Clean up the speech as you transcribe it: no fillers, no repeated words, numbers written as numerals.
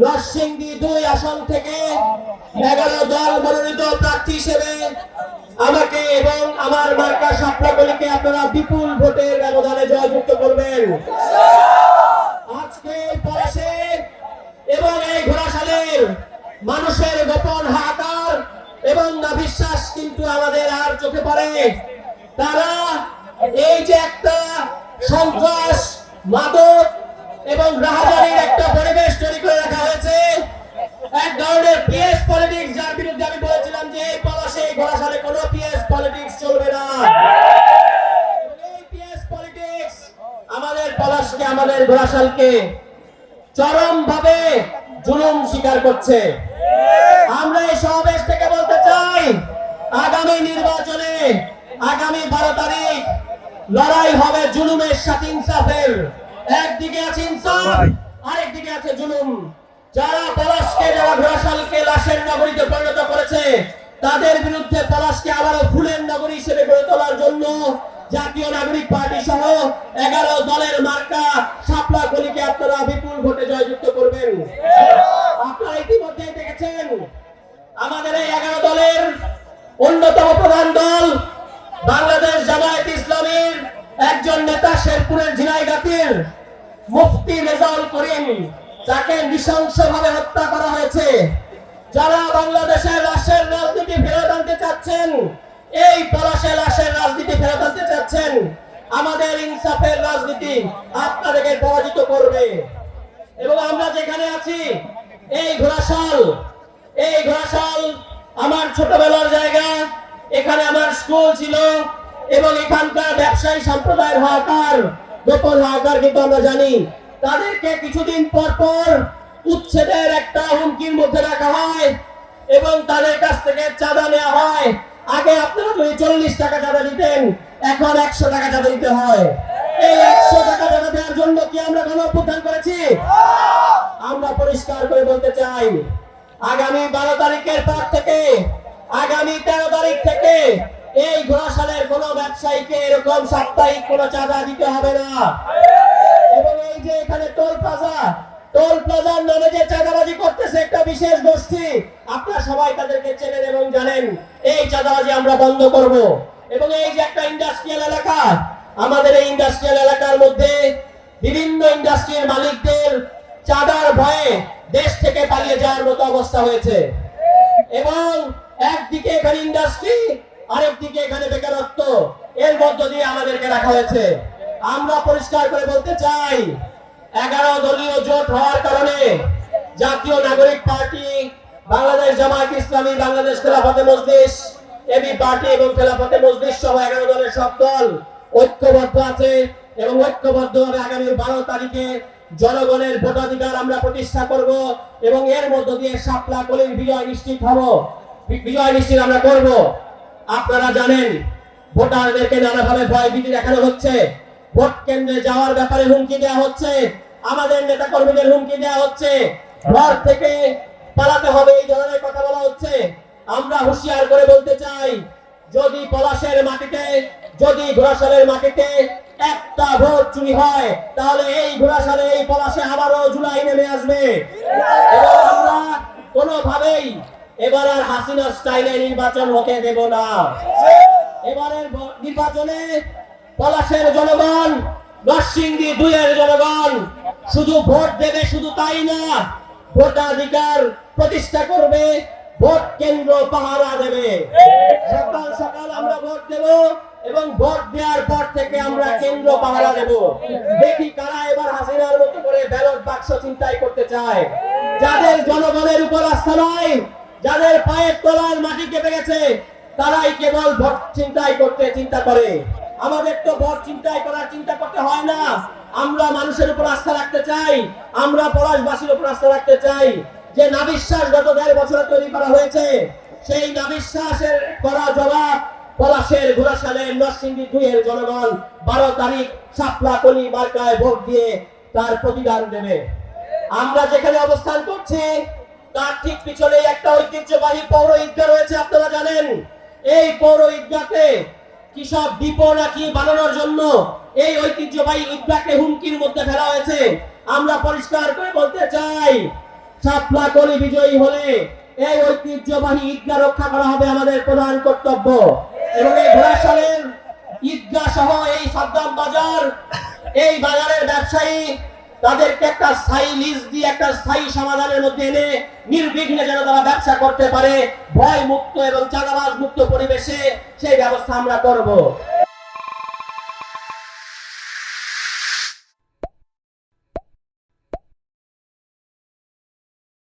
নরসিংদী 2 আসন থেকে 11 দল মনোনীত প্রার্থী হিসেবে আমাকে এবং আমার মার্কা শাপলাকলিকে আপনারা বিপুল ভোটের ব্যবধানে জয়যুক্ত করবেন। আজকে পলাশে এবং এই ঘোড়াশালের মানুষের গোপন হাহাকার এবং নাভিশ্বাস কিন্তু আমাদের আর চোখে পড়ে। তারা এই যে একটা সন্ত্রাস, মাদক এবং রাহাজানির একটা পরিবেশ তৈরি করে রাখা হয়েছে, এক ধরনের পিএস পলিটিক্স, যার বিরুদ্ধে আমি বলেছিলাম যে এই পলাশে ঘোড়াশালে কোনো পিএস পলিটিক্স চলবে না। এই পিএস পলিটিক্স আমাদের পলাশকে, আমাদের ঘোড়াশালকে চরম ভাবে জুলুম স্বীকার করছে। আমরা এই সমাবেশ থেকে বলতে চাই, আগামী নির্বাচনে আগামী 12 তারিখ লড়াই হবে জুলুমের সাথে ইনসাফের। একদিকে আছে ইনসাফ, আরেকদিকে আছে জুলুম। যারা পলাশকে, যারা ঘোড়াশালকে লাশের নগরীতে পরিণত করেছে, তাদের বিরুদ্ধে পলাশকে আবারও ফুলের নগরী হিসেবে গড়ে তোলার জন্য জাতীয় নাগরিক পার্টি সহ 11 দলের মার্কা শাপলাকলিকে আপনারা বিপুল ভোটে জয়যুক্ত করবেন। আপনারা ইতিমধ্যে দেখেছেন আমাদের এই 11 দলের অন্যতম প্রধান দল বাংলাদেশ জামায়াত ইসলামীর একজন নেতা, শেরপুরের ঝিনাইগাতীর মুফতি রেজাউল করিম, তাকে নৃশংসভাবে হত্যা করা হয়েছে। যারা বাংলাদেশের লাশের রাজনীতি ফেরত আনতে চাচ্ছেন, এই পলাশে লাশের রাজনীতি ফেরত আনতে চাচ্ছেন, আমাদের ইনসাফের রাজনীতি আপনাদেরকে পরাজিত করবে। এবং আমরা যেখানে আছি এই ঘোড়াশাল আমার ছোটবেলার জায়গা। এখানে আমার স্কুল ছিল এবং এখানকার ব্যবসায়ী সম্প্রদায়ের হাহাকার, গোপন হাহাকার কিন্তু আমরা জানি। তাদেরকে কিছুদিন পর পর উচ্ছেদের একটা হুমকির মধ্যে রাখা হয় এবং তাদের কাছ থেকে চাঁদা নেওয়া হয়। আগে আপনারা যদি 40 টাকা চাঁদা দিতেন, এখন 100 টাকা চাঁদা দিতে হয়। এই 100 টাকা চাঁদা দেওয়ার জন্য কি আমরা গণ অভ্যুত্থান করেছি? আমরা পরিষ্কার করে বলতে চাই, আগামী 12 তারিখের পর থেকে, আগামী 13 তারিখ থেকে এই ঘোড়াশালের কোন ব্যবসায়ীকে এরকম সাপ্তাহিক কোন চাঁদা দিতে হবে না। এবং এই যে এখানে টোল প্লাজার নামে যে চাঁদাবাজি করতেছে একটা বিশেষ গোষ্ঠী, আপনারা সবাই তাদেরকে চেনেন এবং জানেন। এই চাঁদাবাজি আমরা বন্ধ করব। এবং এই যে একটা ইন্ডাস্ট্রিয়াল এলাকা, আমাদের এই ইন্ডাস্ট্রিয়াল এলাকার মধ্যে বিভিন্ন ইন্ডাস্ট্রির মালিকদের চাঁদার ভয়ে দেশ থেকে পালিয়ে যাওয়ার মতো অবস্থা হয়েছে। এবং একদিকে এখানে ইন্ডাস্ট্রি, আরেকদিকে এখানে বেকারত্ব, এর মধ্য দিয়ে আমাদেরকে রাখা হয়েছে। আমরা পরিষ্কার করে বলতে চাই, 11 দলীয় জোট হওয়ার কারণে জাতীয় নাগরিক পার্টি, বাংলাদেশ জামায়াত ইসলামী, বাংলাদেশ খেলাফতে মজলিস, এবি পার্টি এবং খেলাফতে মজলিস সহ 11 দলের সব দল ঐক্যবদ্ধ আছে এবং ঐক্যবদ্ধভাবে আগামী 12 তারিখে জনগণের ভোটাধিকার আমরা প্রতিষ্ঠা করব এবং এর মধ্য দিয়ে শাপলাকলির বিজয় নিশ্চিত আমরা করব। আপনারা জানেন, ভোটারদেরকে নানাভাবে ভয়ভীতি দেখানো হচ্ছে, ভোট কেন্দ্রে যাওয়ার ব্যাপারে হুমকি দেওয়া হচ্ছে, আমাদের নেতা কর্মীদের হুমকি দেওয়া হচ্ছে, ঘর থেকে পালাতে হবে, এই ধরনের কথা বলা হচ্ছে। আমরা হুঁশিয়ার করে বলতে চাই, যদি পলাশের মাটিতে, যদি ঘোড়াশালের মাটিতে একটা ভোট চুরি হয়, তাহলে এই ঘোড়াশালে, এই পলাশে আবারও জুলাই নেমে আসবে। এবং আমরা কোনোভাবেই এবার আর হাসিনা স্টাইলে নির্বাচন হতে দেব না। এবারের নির্বাচনে পলাশের জনগণ, নরসিংদী 2 এর জনগণ শুধু ভোট দেবে, শুধু তাই না, ভোটাধিকার প্রতিষ্ঠা করবে, ভোট কেন্দ্র পাহারা দেবে। সকাল সকাল আমরা ভোট দেব এবং ভোট দেওয়ার পর থেকে আমরা কেন্দ্র পাহারা দেব। দেখি কারা এবার হাসিনার মতো করে ব্যালট বাক্স চিন্তাই করতে চায়। যাদের জনগণের উপর আস্থা নাই, যাদের পায়ের তলার মাটি কেঁপে গেছে, তারাই কেবল ভোট চিন্তা করে। আমাদের তো ভোট চিন্তা করতে হয় না। আমরা মানুষের উপর আস্থা রাখতে চাই, আমরা পলাশবাসীর উপর আস্থা রাখতে চাই। যে নাবিশ্বাস গত 1.5 বছরে তৈরি করা হয়েছে, সেই নাবিশ্বাসের করা জবাব পলাশের ঘোড়াশালের নরসিংদী 2 এর জনগণ 12 তারিখ শাপলাকলি মার্কায় ভোট দিয়ে তার প্রতিদান দেবে। আমরা যেখানে অবস্থান করছি তার ঠিক পিছনে একটা ঐতিহ্যবাহী পৌর ঈদগাহ রয়েছে, আপনারা জানেন। এই পৌর ঈদগাহতে কি সব ডিপো নাকি বানানোর জন্য এই ঐতিহ্যবাহী ঈদগাহকে হুমকির মধ্যে ফেলা হয়েছে। আমরা পরিষ্কার করে বলতে চাই, শাপলা কলি বিজয়ী হলে এই ঐতিহ্যবাহী ঈদগাহ রক্ষা করা হবে আমাদের প্রধান কর্তব্য। এবং এই ঘোড়াশালের ঈদগাহ সহ এই সাদ্দাম বাজার, এই বাজারের ব্যবসায়ী তাদেরকে একটা স্থায়ী লিজ দিয়ে একটা স্থায়ী সমাধানের মধ্যে এনে নির্বিঘ্নে যেন তারা ব্যবসা করতে পারে, ভয় মুক্ত এবং চাঁদাবাজ মুক্ত পরিবেশে সেই ব্যবস্থা আমরা করব।